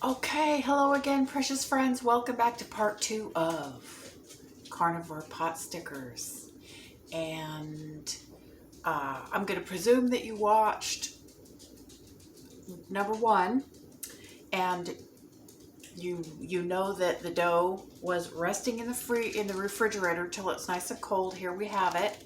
Okay, hello again, precious friends. Welcome back to part 2 of Carnivore Potstickers. And I'm going to presume that you watched number 1, and you know that the dough was resting in the refrigerator till it's nice and cold. Here we have it.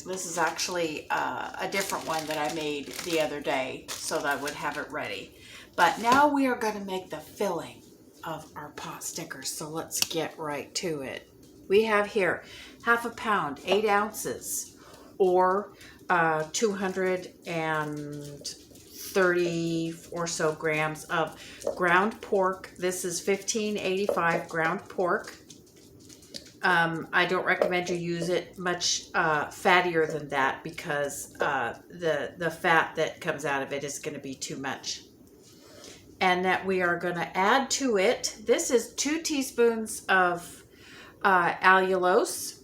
This is actually a different one that I made the other day so that I would have it ready. But now we are going to make the filling of our pot stickers. So let's get right to it. We have here half a pound, 8 ounces, or 230 or so grams of ground pork. This is 1585 ground pork. I don't recommend you use it much fattier than that because the fat that comes out of it is going to be too much. And that we are going to add to it, this is 2 teaspoons of allulose.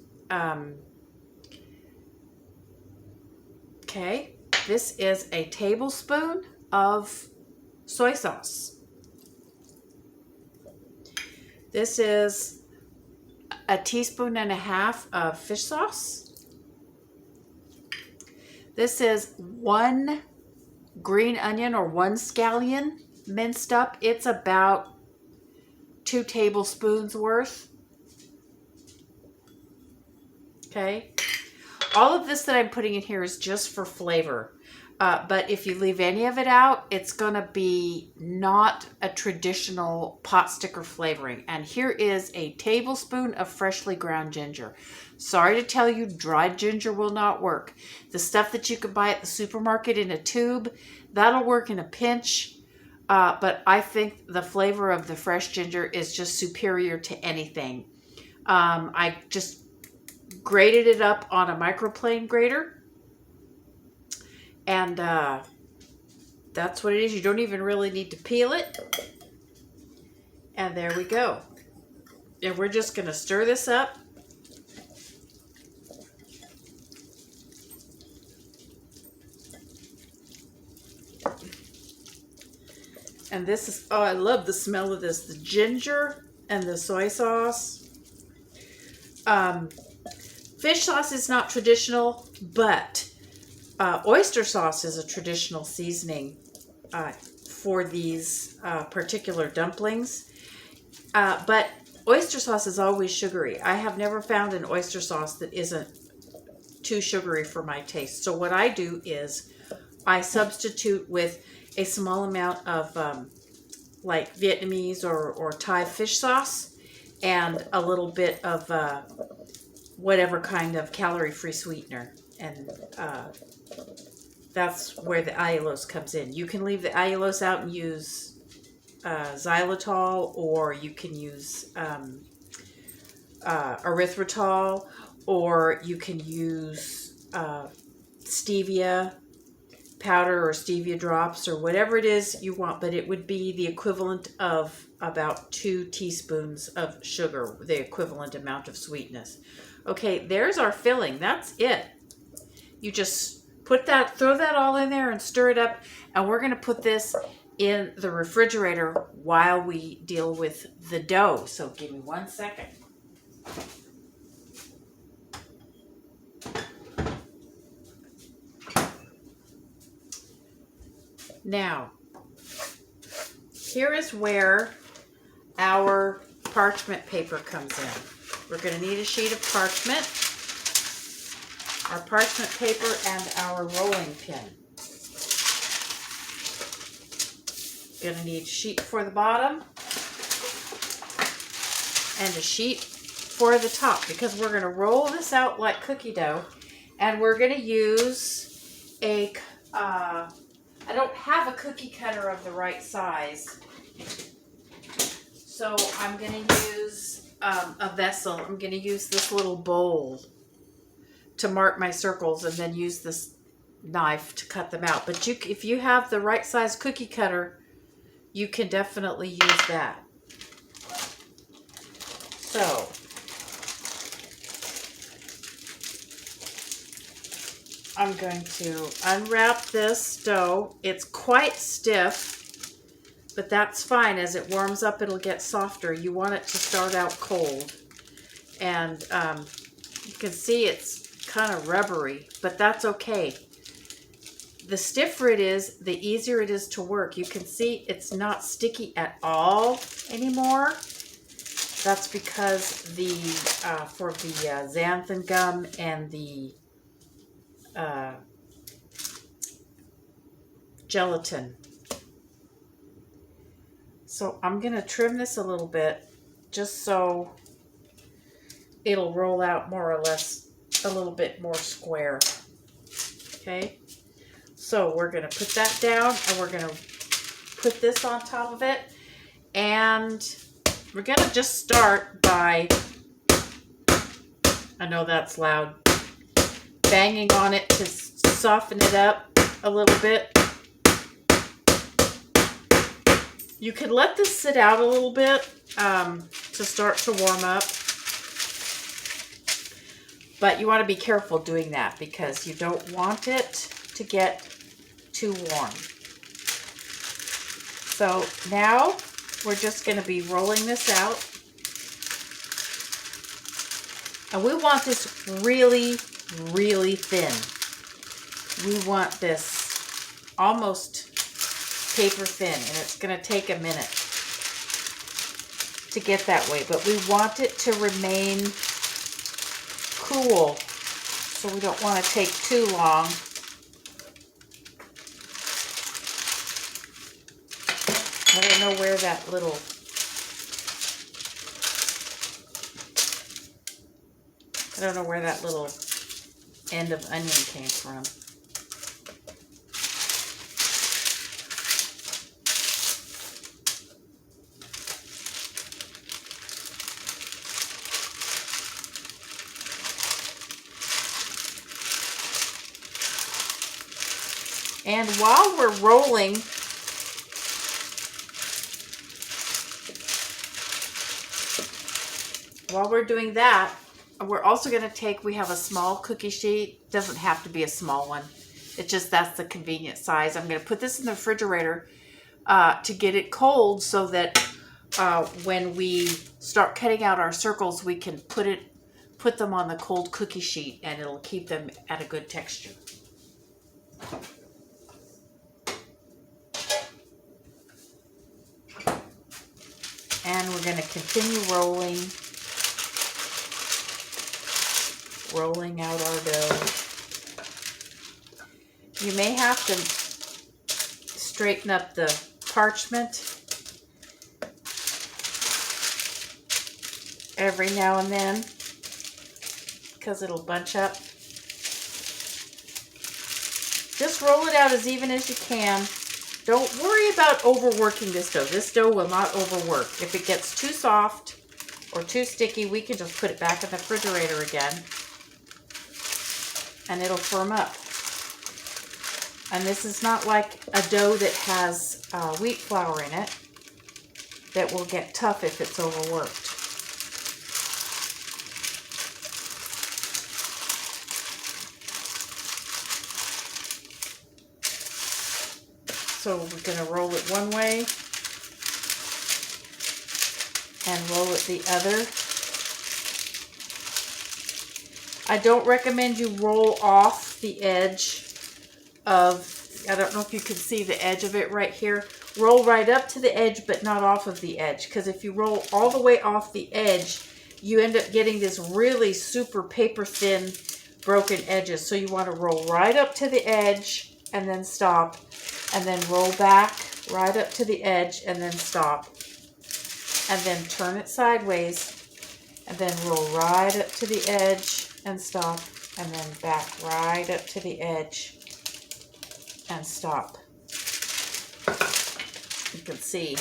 Okay, this is a tablespoon of soy sauce. This is a teaspoon and a half of fish sauce. This is 1 green onion or 1 scallion minced up. It's about 2 tablespoons worth. Okay. All of this that I'm putting in here is just for flavor. But if you leave any of it out, it's going to be not a traditional pot sticker flavoring. And here is a tablespoon of freshly ground ginger. Sorry to tell you, dried ginger will not work. The stuff that you can buy at the supermarket in a tube, that'll work in a pinch. But I think the flavor of the fresh ginger is just superior to anything. I just grated it up on a microplane grater. And that's what it is. You don't even really need to peel it. And there we go. And we're just going to stir this up. And this is, oh, I love the smell of this. The ginger and the soy sauce. Fish sauce is not traditional, but oyster sauce is a traditional seasoning for these particular dumplings. But oyster sauce is always sugary. I have never found an oyster sauce that isn't too sugary for my taste. So what I do is I substitute with a small amount of like Vietnamese or Thai fish sauce and a little bit of whatever kind of calorie-free sweetener. And that's where the allulose comes in. You can leave the allulose out and use xylitol, or you can use erythritol, or you can use stevia powder or stevia drops or whatever it is you want, but it would be the equivalent of about 2 teaspoons of sugar, the equivalent amount of sweetness. Okay, there's our filling. That's it. You just put that, throw that all in there and stir it up, and we're going to put this in the refrigerator while we deal with the dough. So give me 1 second. Now, here is where our parchment paper comes in. We're going to need a sheet of parchment, our parchment paper, and our rolling pin. Going to need a sheet for the bottom and a sheet for the top, because we're going to roll this out like cookie dough, and we're going to use a I don't have a cookie cutter of the right size, so I'm going to use a vessel. I'm going to use this little bowl to mark my circles and then use this knife to cut them out. But if you have the right size cookie cutter, you can definitely use that. So I'm going to unwrap this dough. It's quite stiff, But that's fine. As it warms up, it'll get softer. You want it to start out cold. And you can see it's kind of rubbery, but that's okay. The stiffer it is, the easier it is to work. You can see it's not sticky at all anymore. That's because for the xanthan gum and the gelatin. So I'm going to trim this a little bit just so it'll roll out more or less a little bit more square. Okay, so we're going to put that down and we're going to put this on top of it, and we're going to just start by, I know that's loud, banging on it to soften it up a little bit. You can let this sit out a little bit to start to warm up. But you want to be careful doing that because you don't want it to get too warm. So now we're just going to be rolling this out. And we want this really, really thin. We want this almost paper thin, and it's going to take a minute to get that way. But we want it to remain cool, so we don't want to take too long. I don't know where that little end of onion came from. And while we're rolling, while we're doing that, we're also going to take, we have a small cookie sheet. Doesn't have to be a small one. It's just that's the convenient size. I'm going to put this in the refrigerator to get it cold so that when we start cutting out our circles, we can put them on the cold cookie sheet, and it'll keep them at a good texture. And we're going to continue rolling out our dough. You may have to straighten up the parchment every now and then because it'll bunch up. Just roll it out as even as you can. Don't worry about overworking this dough. This dough will not overwork. If it gets too soft or too sticky, we can just put it back in the refrigerator again and it'll firm up. And this is not like a dough that has wheat flour in it that will get tough if it's overworked. So we're going to roll it one way and roll it the other. I don't recommend you roll off the edge of, I don't know if you can see the edge of it right here. Roll right up to the edge, but not off of the edge. Because if you roll all the way off the edge, you end up getting this really super paper thin broken edges. So you want to roll right up to the edge and then stop. And then roll back right up to the edge and then stop. And then turn it sideways. And then roll right up to the edge and stop. And then back right up to the edge and stop. You can see.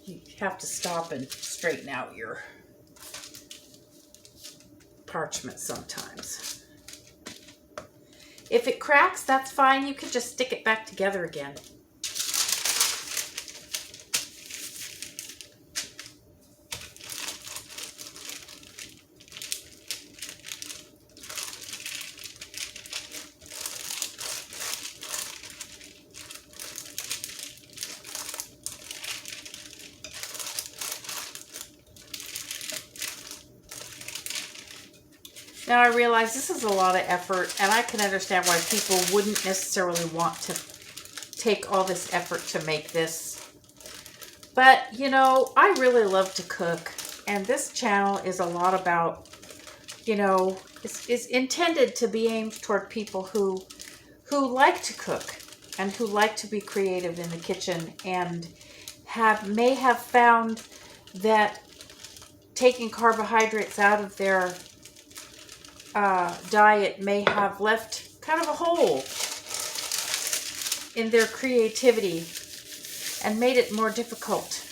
You have to stop and straighten out your parchment sometimes. If it cracks, that's fine. You can just stick it back together again. Now I realize this is a lot of effort, and I can understand why people wouldn't necessarily want to take all this effort to make this. But, you know, I really love to cook, and this channel is a lot about, you know, it's intended to be aimed toward people who like to cook and who like to be creative in the kitchen, and may have found that taking carbohydrates out of their diet may have left kind of a hole in their creativity and made it more difficult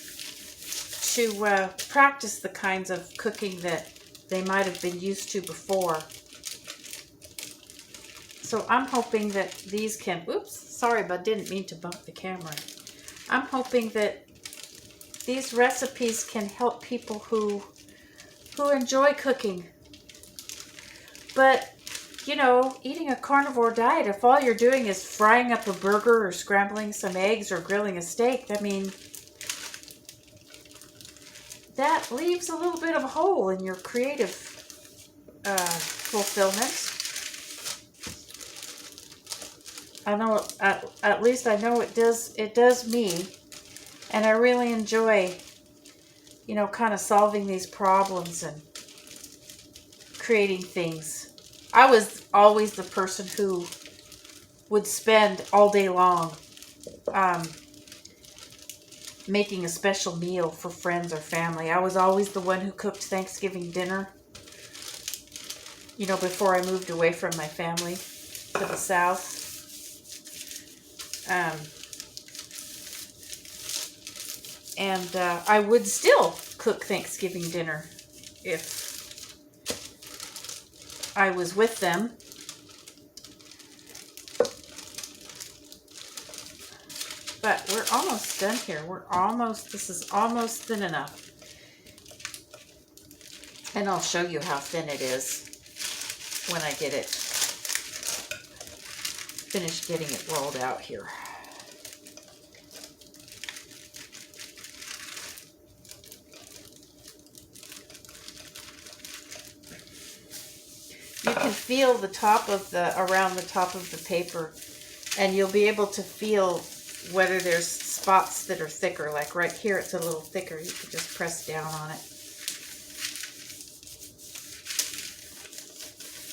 to practice the kinds of cooking that they might have been used to before. So I'm hoping that these can, oops, sorry, but didn't mean to bump the camera. I'm hoping that these recipes can help people who enjoy cooking. But, you know, eating a carnivore diet, if all you're doing is frying up a burger or scrambling some eggs or grilling a steak, I mean, that leaves a little bit of a hole in your creative fulfillment. I know, at least I know it does me, and I really enjoy, you know, kind of solving these problems and creating things. I was always the person who would spend all day long making a special meal for friends or family. I was always the one who cooked Thanksgiving dinner, you know, before I moved away from my family to the South. And I would still cook Thanksgiving dinner if I was with them. But we're almost done here. This is almost thin enough. And I'll show you how thin it is when I get it finished getting it rolled out here. You can feel the top of around the top of the paper, and you'll be able to feel whether there's spots that are thicker. Like right here, it's a little thicker. You can just press down on it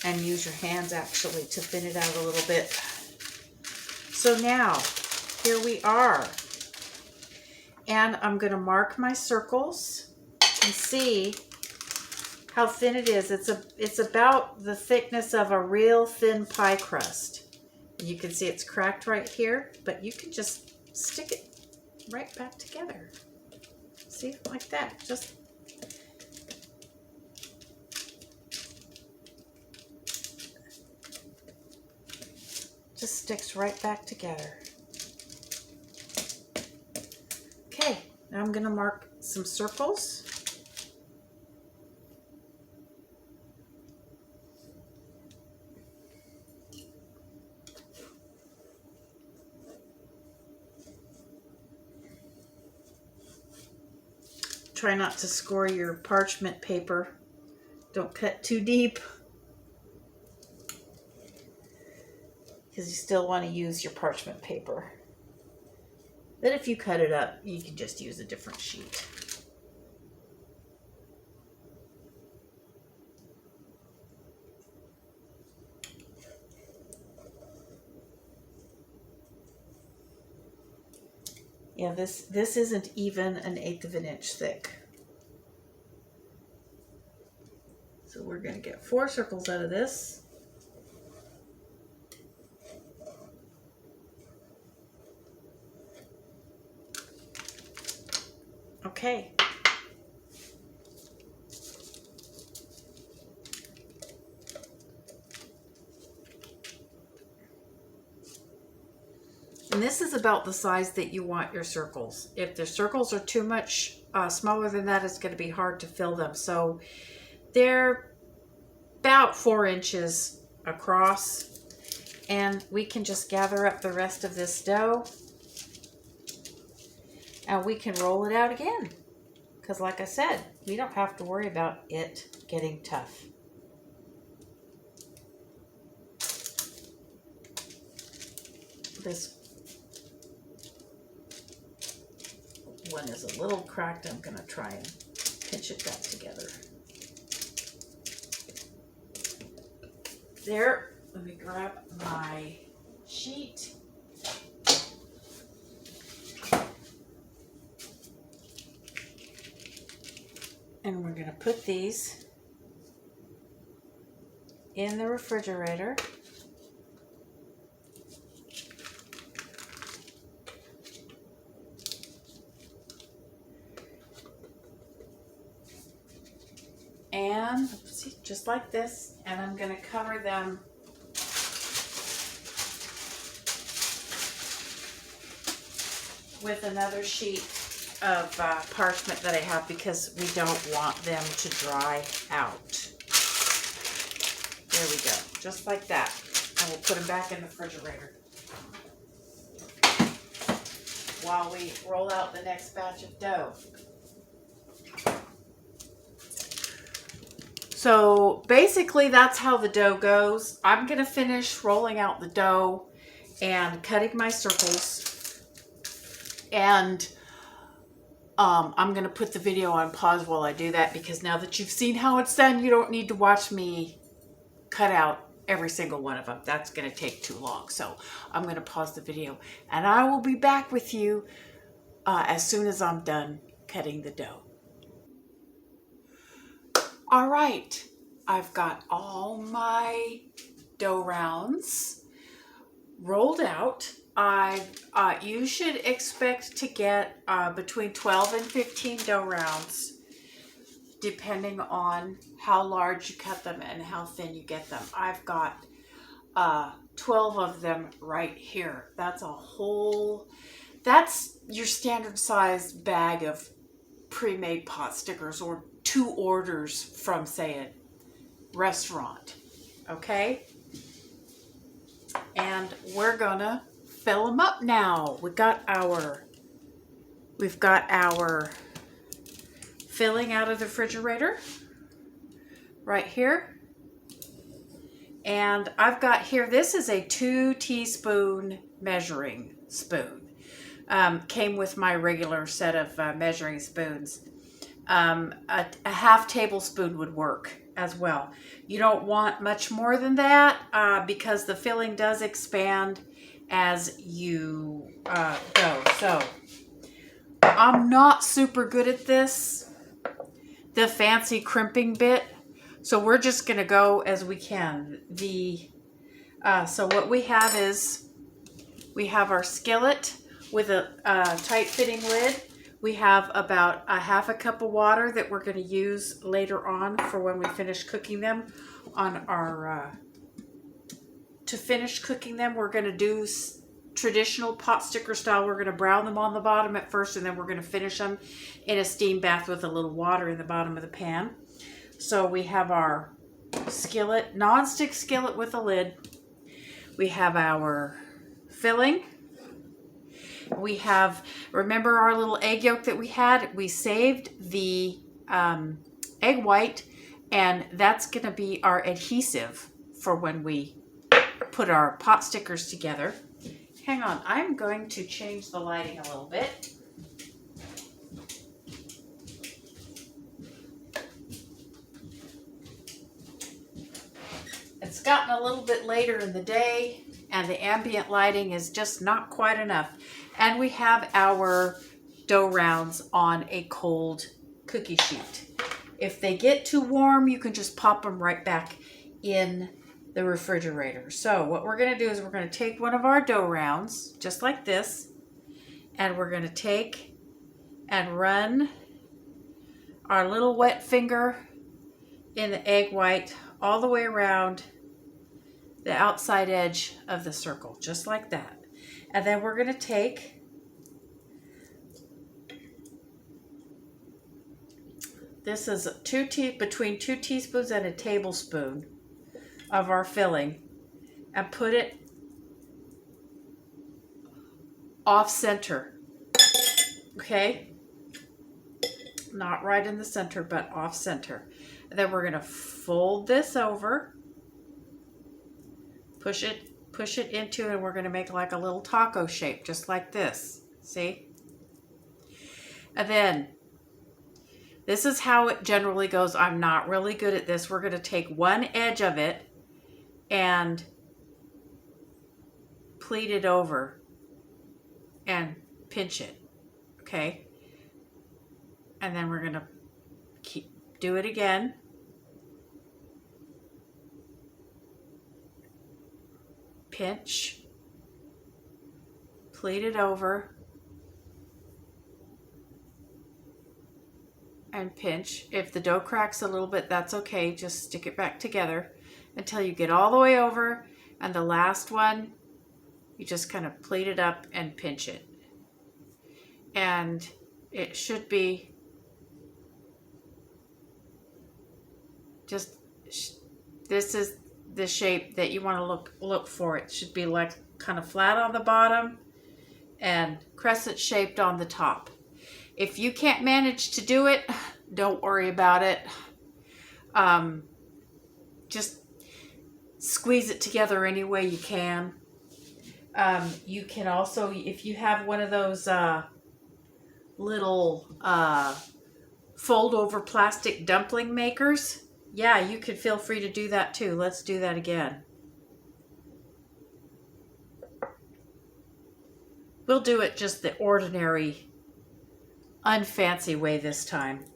and use your hands actually to thin it out a little bit. So now, here we are. And I'm going to mark my circles and see how thin it is. It's about the thickness of a real thin pie crust. You can see it's cracked right here, but you can just stick it right back together. See, like that. Just sticks right back together. Okay, now I'm going to mark some circles. Try not to score your parchment paper. Don't cut too deep, because you still want to use your parchment paper. But if you cut it up, you can just use a different sheet. Yeah, this isn't even 1/8 of an inch thick. So we're going to get 4 circles out of this. Okay. And this is about the size that you want your circles. If the circles are too much smaller than that, it's going to be hard to fill them. So they're about 4 inches across, and we can just gather up the rest of this dough and we can roll it out again. Because like I said, we don't have to worry about it getting tough. This one is a little cracked. I'm going to try and pinch it back together. There. Let me grab my sheet. And we're going to put these in the refrigerator. And see, just like this, and I'm going to cover them with another sheet of parchment that I have because we don't want them to dry out. There we go, just like that. And we'll put them back in the refrigerator while we roll out the next batch of dough. So basically that's how the dough goes. I'm going to finish rolling out the dough and cutting my circles. And I'm going to put the video on pause while I do that, because now that you've seen how it's done, you don't need to watch me cut out every single one of them. That's going to take too long. So I'm going to pause the video and I will be back with you as soon as I'm done cutting the dough. All right, I've got all my dough rounds rolled out. You should expect to get between 12 and 15 dough rounds, depending on how large you cut them and how thin you get them. I've got 12 of them right here. That's your standard size bag of pre-made pot stickers, or 2 orders from, say, a restaurant. Okay? And we're gonna fill them up now. We've got our filling out of the refrigerator right here. And I've got here, this is a 2 teaspoon measuring spoon. Came with my regular set of measuring spoons. A half tablespoon would work as well. You don't want much more than that because the filling does expand as you go. So I'm not super good at this, the fancy crimping bit. So we're just going to go as we can. So what we have is, we have our skillet with a tight fitting lid. We have about a half a cup of water that we're going to use later on for when we finish cooking them on our, to finish cooking them, we're going to do traditional pot sticker style. We're going to brown them on the bottom at first, and then we're going to finish them in a steam bath with a little water in the bottom of the pan. So we have our skillet, non-stick skillet with a lid. We have our filling. We have, remember our little egg yolk that we had? We saved the egg white, and that's going to be our adhesive for when we put our pot stickers together. Hang on, I'm going to change the lighting a little bit. It's gotten a little bit later in the day, and the ambient lighting is just not quite enough. And we have our dough rounds on a cold cookie sheet. If they get too warm, you can just pop them right back in the refrigerator. So what we're going to do is we're going to take one of our dough rounds, just like this, and we're going to take and run our little wet finger in the egg white all the way around the outside edge of the circle, just like that. And then we're going to take this is between 2 teaspoons and a tablespoon of our filling, and put it off center. Okay? Not right in the center, but off center. And then we're going to fold this over, push it push it into, and we're going to make like a little taco shape, just like this. See? And then, this is how it generally goes. I'm not really good at this. We're going to take one edge of it and pleat it over and pinch it. Okay? And then we're going to do it again. Pinch. Pleat it over. And pinch. If the dough cracks a little bit, that's okay. Just stick it back together until you get all the way over. And the last one, you just kind of pleat it up and pinch it. And it should be just, this is the shape that you want to look for. It should be like kind of flat on the bottom and crescent shaped on the top. If you can't manage to do it, don't worry about it. Just squeeze it together any way you can. You can also, if you have one of those little fold over plastic dumpling makers, yeah, you could feel free to do that too. Let's do that again. We'll do it just the ordinary, unfancy way this time.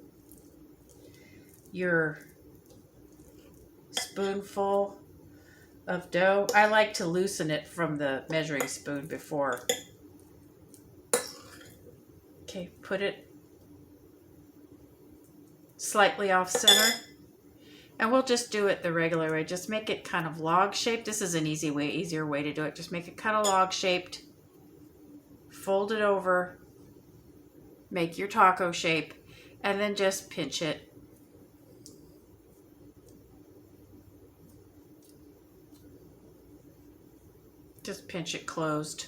Your spoonful of dough. I like to loosen it from the measuring spoon before. Okay, put it slightly off center. And we'll just do it the regular way. Just make it kind of log shaped. This is an easier way to do it. Just make it kind of log shaped. Fold it over. Make your taco shape. And then just pinch it. Just pinch it closed.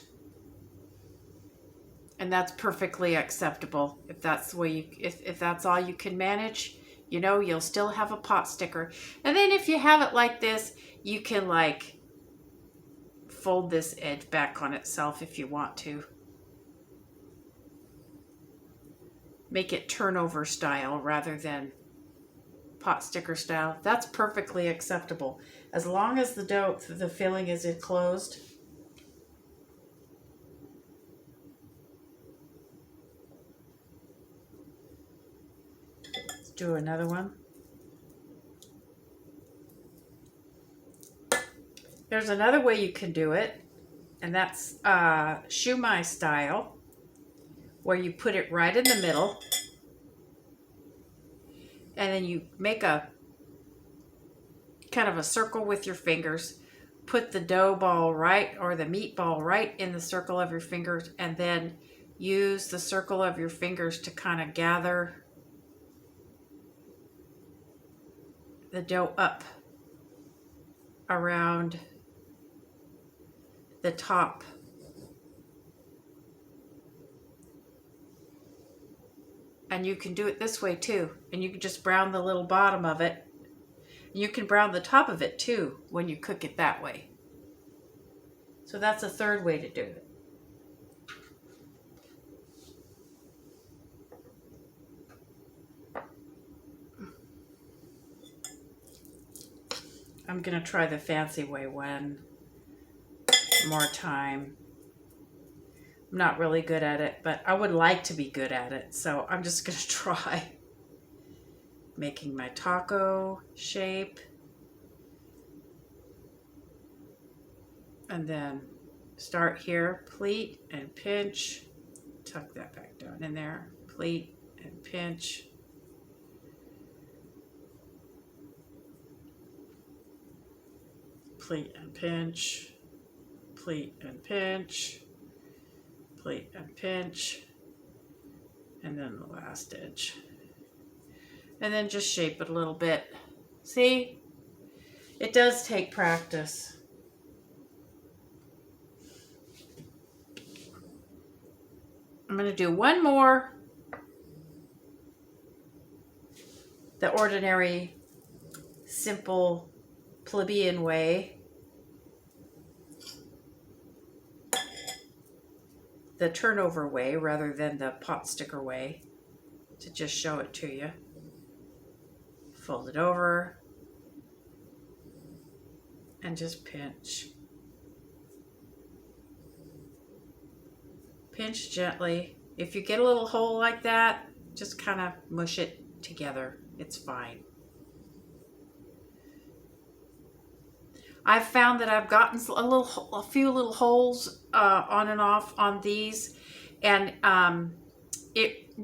And that's perfectly acceptable. If that's the way you, if that's all you can manage, you know, you'll still have a pot sticker. And then if you have it like this, you can like fold this edge back on itself if you want to. Make it turnover style rather than pot sticker style. That's perfectly acceptable. As long as the filling is enclosed. Let's do another one. There's another way you can do it, and that's shumai style, where you put it right in the middle, and then you make a kind of a circle with your fingers, put the dough ball right, or the meatball right in the circle of your fingers, and then use the circle of your fingers to kind of gather the dough up around the top. And you can do it this way too. And you can just brown the little bottom of it. And you can brown the top of it too when you cook it that way. So that's a third way to do it. I'm gonna try the fancy way one more time. I'm not really good at it, but I would like to be good at it, so I'm just gonna try making my taco shape, and then start here, pleat and pinch, tuck that back down in there, pleat and pinch, pleat and pinch, pleat and pinch, pleat and pinch, and then the last edge. And then just shape it a little bit. See? It does take practice. I'm going to do one more. The ordinary, simple, plebeian way. the turnover way rather than the pot sticker way to just show it to you. Fold it over and just pinch. Pinch gently. If you get a little hole like that, just kind of mush it together. It's fine. I've found that I've gotten a few little holes on and off on these, and it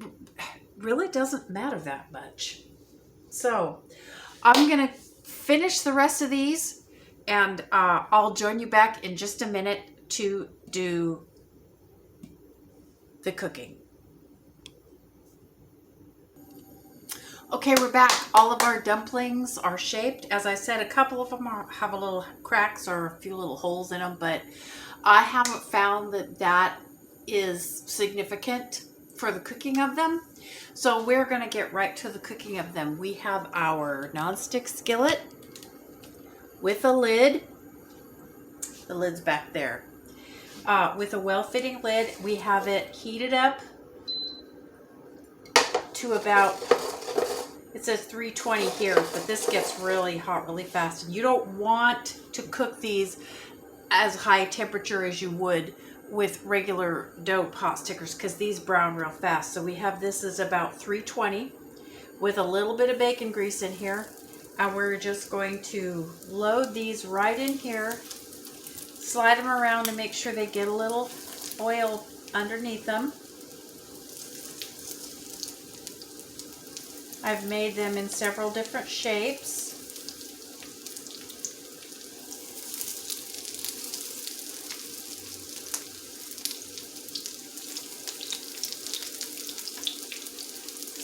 really doesn't matter that much. So I'm gonna finish the rest of these, and I'll join you back in just a minute to do the cooking. Okay, we're back. All of our dumplings are shaped. As I said, a couple of them have a little cracks or a few little holes in them, but I haven't found that is significant for the cooking of them. So we're going to get right to the cooking of them. We have our nonstick skillet with a lid. The lid's back there. With a well-fitting lid. We have it heated up to about, it says 320 here, but this gets really hot really fast. And you don't want to cook these as high temperature as you would with regular dough pot stickers, because these brown real fast. So we have this is about 320 with a little bit of bacon grease in here, and we're just going to load these right in here, slide them around to make sure they get a little oil underneath them. I've made them in several different shapes.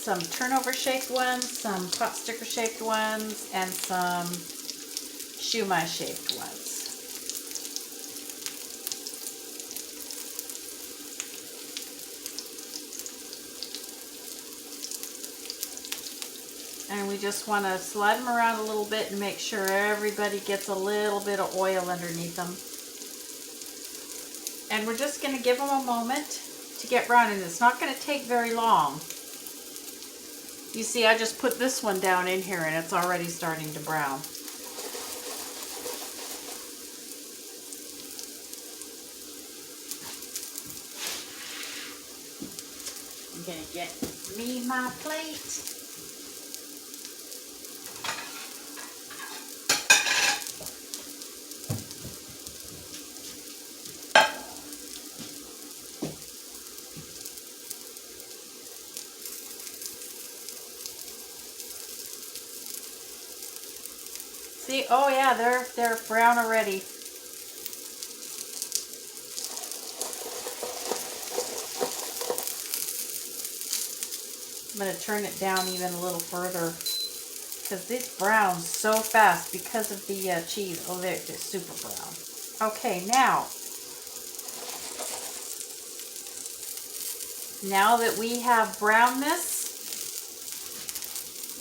Some turnover shaped ones, some pot sticker shaped ones, and some shumai shaped ones. And we just want to slide them around a little bit and make sure everybody gets a little bit of oil underneath them. And we're just going to give them a moment to get brown, and it's not going to take very long. You see, I just put this one down in here and it's already starting to brown. I'm going to get me my plate. See, oh yeah, they're brown already. I'm going to turn it down even a little further because it browns so fast because of the cheese. Oh, they're super brown. Okay, now that we have browned this,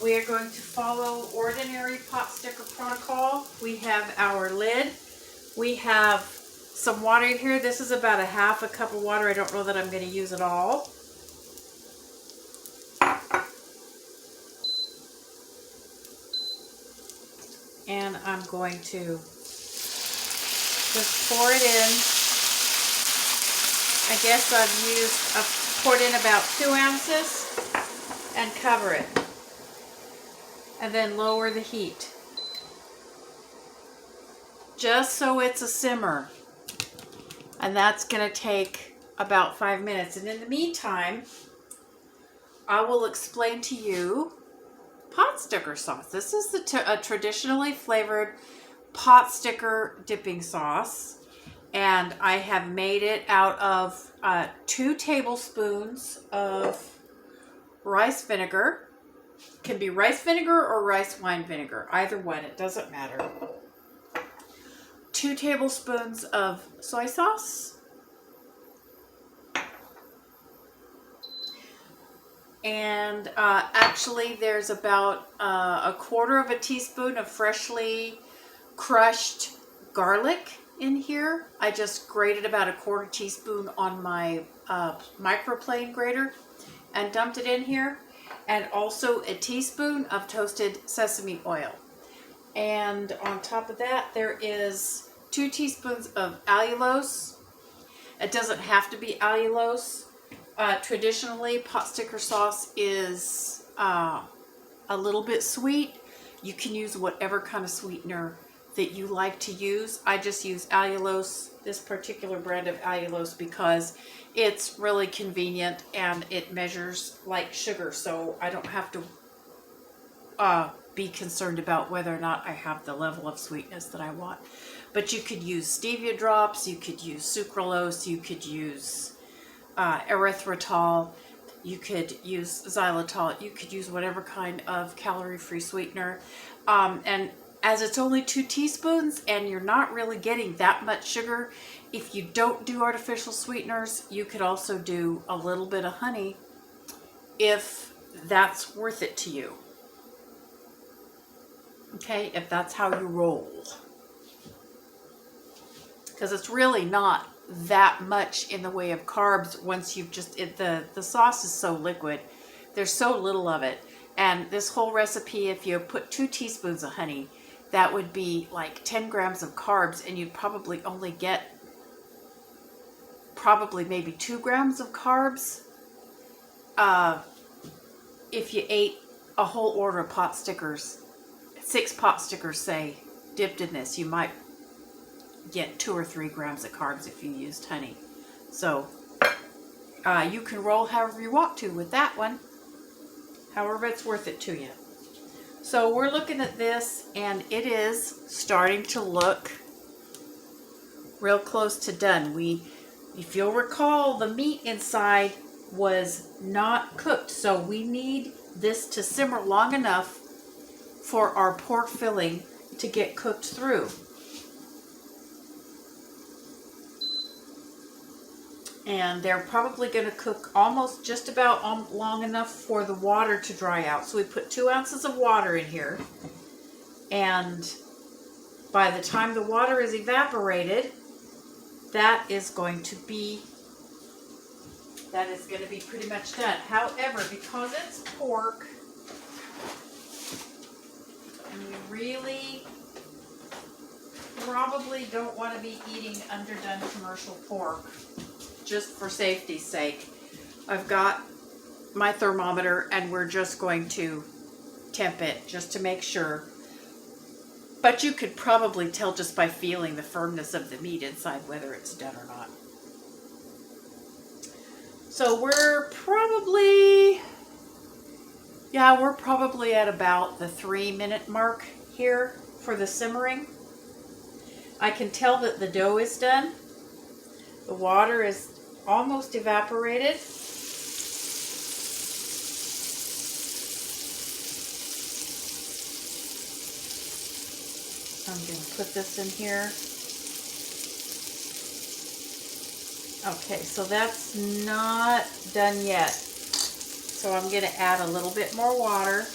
we are going to follow ordinary pot sticker protocol. We have our lid. We have some water in here. This is about a half a cup of water. I don't know that I'm going to use it all. And I'm going to just pour it in. I guess I've poured in about 2 ounces and cover it. And then lower the heat. Just so it's a simmer. And that's going to take about 5 minutes. And in the meantime, I will explain to you pot sticker sauce. This is a traditionally flavored pot sticker dipping sauce. And I have made it out of 2 tablespoons of rice vinegar. Can be rice vinegar or rice wine vinegar. Either one, it doesn't matter. 2 tablespoons of soy sauce. And actually there's about a 1/4 teaspoon of freshly crushed garlic in here. I just grated about a 1/4 teaspoon on my microplane grater and dumped it in here, and also a teaspoon of toasted sesame oil. And on top of that, there is 2 teaspoons of allulose. It doesn't have to be allulose. Traditionally, pot sticker sauce is a little bit sweet. You can use whatever kind of sweetener that you like to use. I just use allulose, this particular brand of allulose, because it's really convenient and it measures like sugar, so I don't have to be concerned about whether or not I have the level of sweetness that I want. But you could use stevia drops, you could use sucralose, you could use erythritol, you could use xylitol, you could use whatever kind of calorie-free sweetener. And as it's only 2 teaspoons and you're not really getting that much sugar, if you don't do artificial sweeteners, you could also do a little bit of honey if that's worth it to you. Okay, if that's how you roll. Because it's really not that much in the way of carbs once you've just, the sauce is so liquid. There's so little of it. And this whole recipe, if you put 2 teaspoons of honey, that would be like 10 grams of carbs, and you'd probably only get maybe 2 grams of carbs. If you ate a whole order of pot stickers, 6 pot stickers, say, dipped in this, you might get 2 or 3 grams of carbs if you used honey. So you can roll however you want to with that one, however it's worth it to you. So we're looking at this, and it is starting to look real close to done. If you'll recall, the meat inside was not cooked, so we need this to simmer long enough for our pork filling to get cooked through. And they're probably going to cook almost just about long enough for the water to dry out. So we put 2 ounces of water in here, and by the time the water is evaporated, that is going to be pretty much done. However, because it's pork, and you really probably don't want to be eating underdone commercial pork, just for safety's sake, I've got my thermometer, and we're just going to temp it just to make sure. But you could probably tell just by feeling the firmness of the meat inside whether it's done or not. So we're probably at about the 3-minute mark here for the simmering. I can tell that the dough is done. The water is almost evaporated. I'm going to put this in here. Okay, so that's not done yet. So I'm going to add a little bit more water.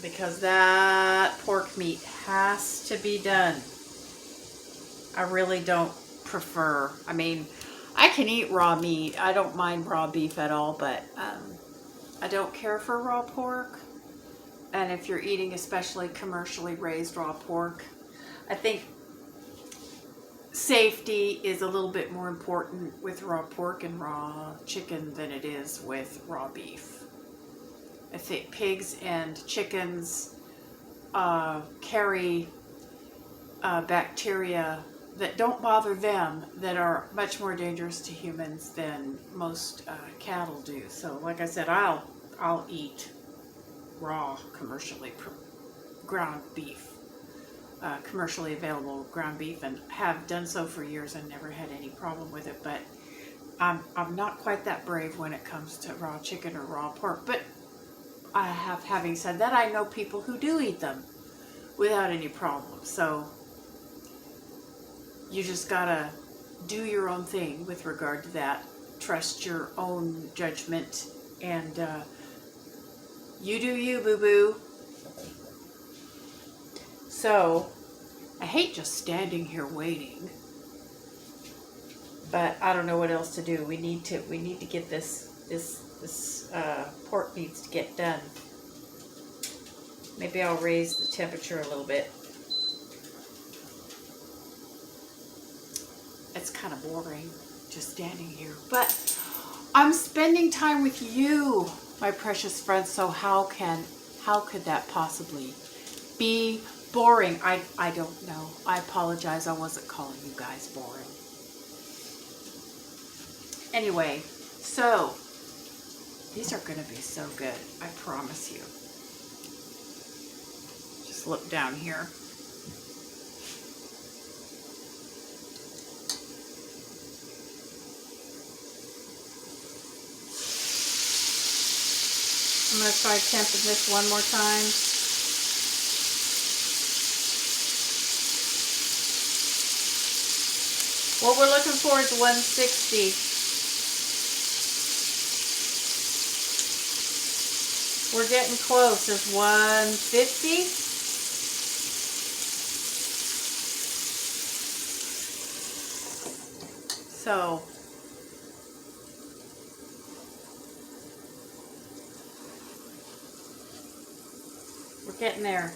Because that pork meat has to be done. I really don't prefer, I mean, I can eat raw meat. I don't mind raw beef at all, but I don't care for raw pork. And if you're eating especially commercially raised raw pork, I think safety is a little bit more important with raw pork and raw chicken than it is with raw beef. I think pigs and chickens carry bacteria that don't bother them, that are much more dangerous to humans than most cattle do. So like I said, I'll eat raw commercially ground beef, commercially available ground beef, and have done so for years and never had any problem with it. But I'm not quite that brave when it comes to raw chicken or raw pork. But having said that, I know people who do eat them without any problem. So you just gotta do your own thing with regard to that. Trust your own judgment, and you do you, boo-boo. So I hate just standing here waiting. But I don't know what else to do. We need to get this pork needs to get done. Maybe I'll raise the temperature a little bit. It's kind of boring just standing here, but I'm spending time with you, my precious friends, so how could that possibly be boring? I don't know. I apologize. I wasn't calling you guys boring. Anyway, so these are going to be so good. I promise you. Just look down here. I'm going to try temping this one more time. What we're looking for is 160. We're getting close. There's 150. So we're getting there.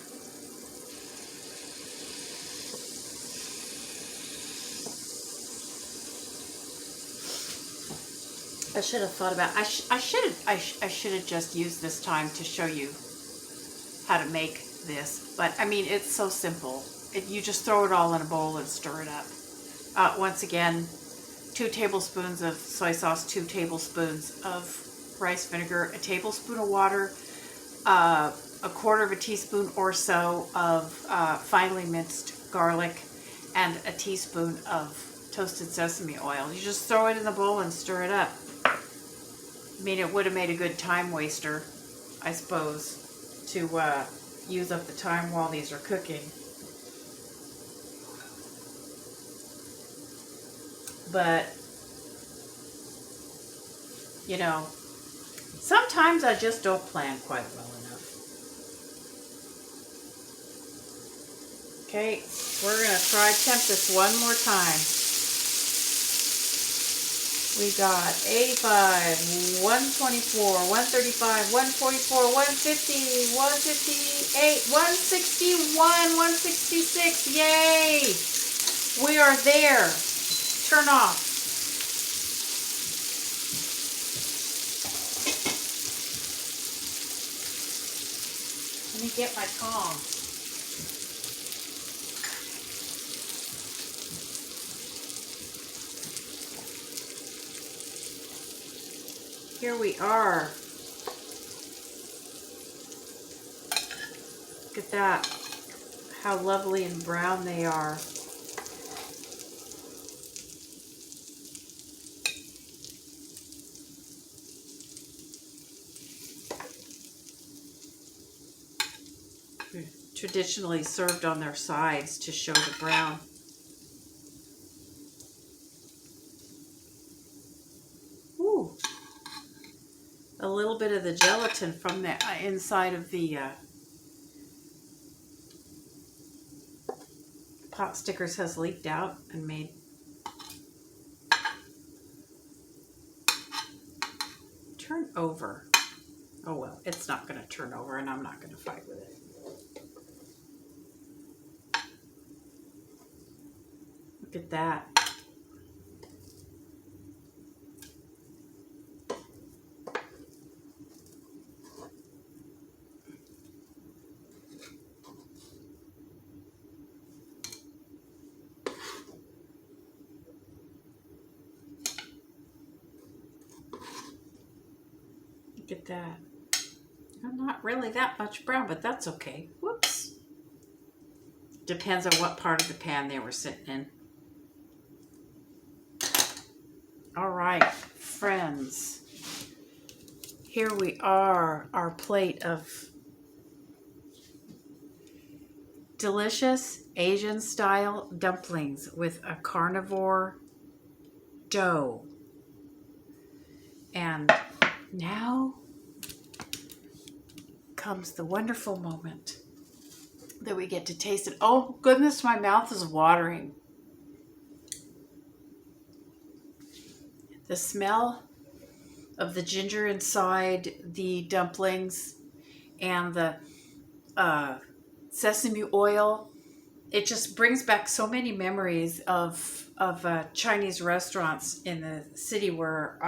I should have thought about. I should have just used this time to show you how to make this. But I mean, it's so simple. You just throw it all in a bowl and stir it up. Once again, 2 tablespoons of soy sauce, 2 tablespoons of rice vinegar, a tablespoon of water, a quarter of a teaspoon or so of finely minced garlic, and a teaspoon of toasted sesame oil. You just throw it in the bowl and stir it up. I mean, it would have made a good time waster, I suppose, to use up the time while these are cooking. But, you know, sometimes I just don't plan quite well enough. Okay, we're going to try temp this one more time. We got 85, 124, 135, 144, 150, 158, 161, 166. Yay! We are there. Turn off. Let me get my tongs. Here we are. Look at that. How lovely and brown they are. Traditionally served on their sides to show the brown. Ooh. A little bit of the gelatin from the inside of the pot stickers has leaked out and made turn over. Oh well, it's not going to turn over and I'm not going to fight with it. Look at that. Look at that. I'm not really that much brown, but that's okay. Whoops. Depends on what part of the pan they were sitting in. All right, friends. Here we are, our plate of delicious Asian style dumplings with a carnivore dough. And now comes the wonderful moment that we get to taste it. Oh goodness, my mouth is watering. The smell of the ginger inside the dumplings and the sesame oil, it just brings back so many memories of Chinese restaurants in the city where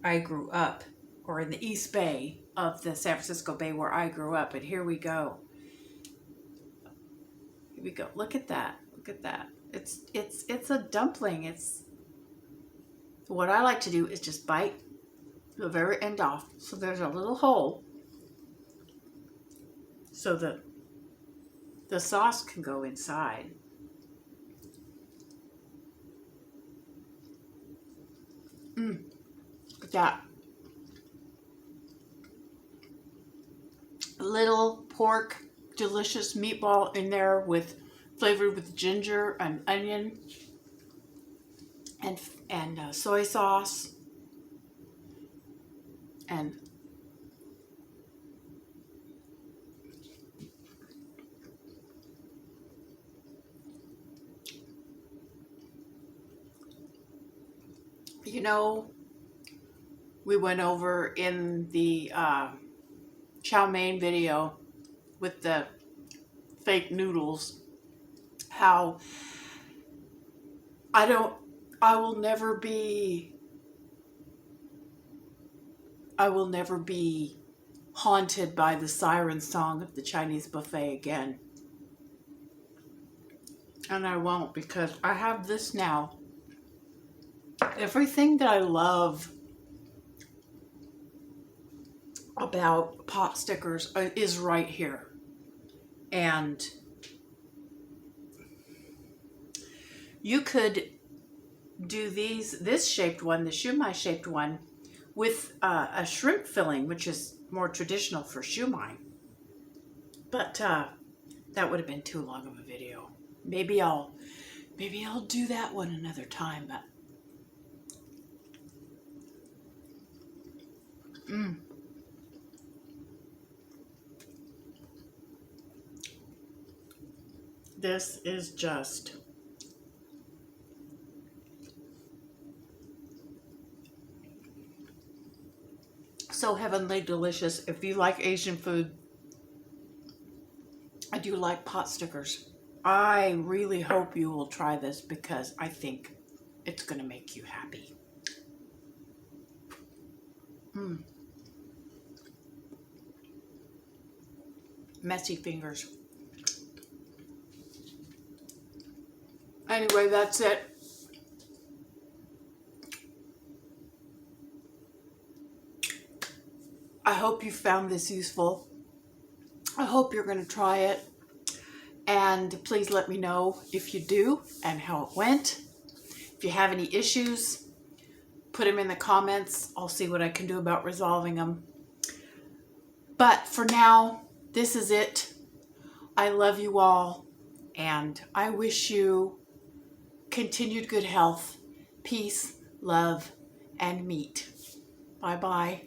I grew up, or in the East Bay of the San Francisco Bay where I grew up. And here we go. Here we go. Look at that. Look at that. It's a dumpling. It's what I like to do is just bite the very end off. So there's a little hole so that the sauce can go inside. Look at that. Little pork, delicious meatball in there with flavored with ginger and onion and soy sauce and you know, we went over in the chow mein video with the fake noodles how I will never be haunted by the siren song of the Chinese buffet again. And I won't, because I have this now. Everything that I love about pot stickers is right here. And you could do this shaped one, the shumai shaped one, with a shrimp filling, which is more traditional for shumai. But that would have been too long of a video. Maybe I'll do that one another time. But this is just so heavenly delicious. If you like Asian food, I do like pot stickers. I really hope you will try this because I think it's going to make you happy. Messy fingers. Anyway, that's it. I hope you found this useful. I hope you're going to try it. And please let me know if you do and how it went. If you have any issues, put them in the comments. I'll see what I can do about resolving them. But for now, this is it. I love you all, and I wish you continued good health, peace, love, and meat. Bye-bye.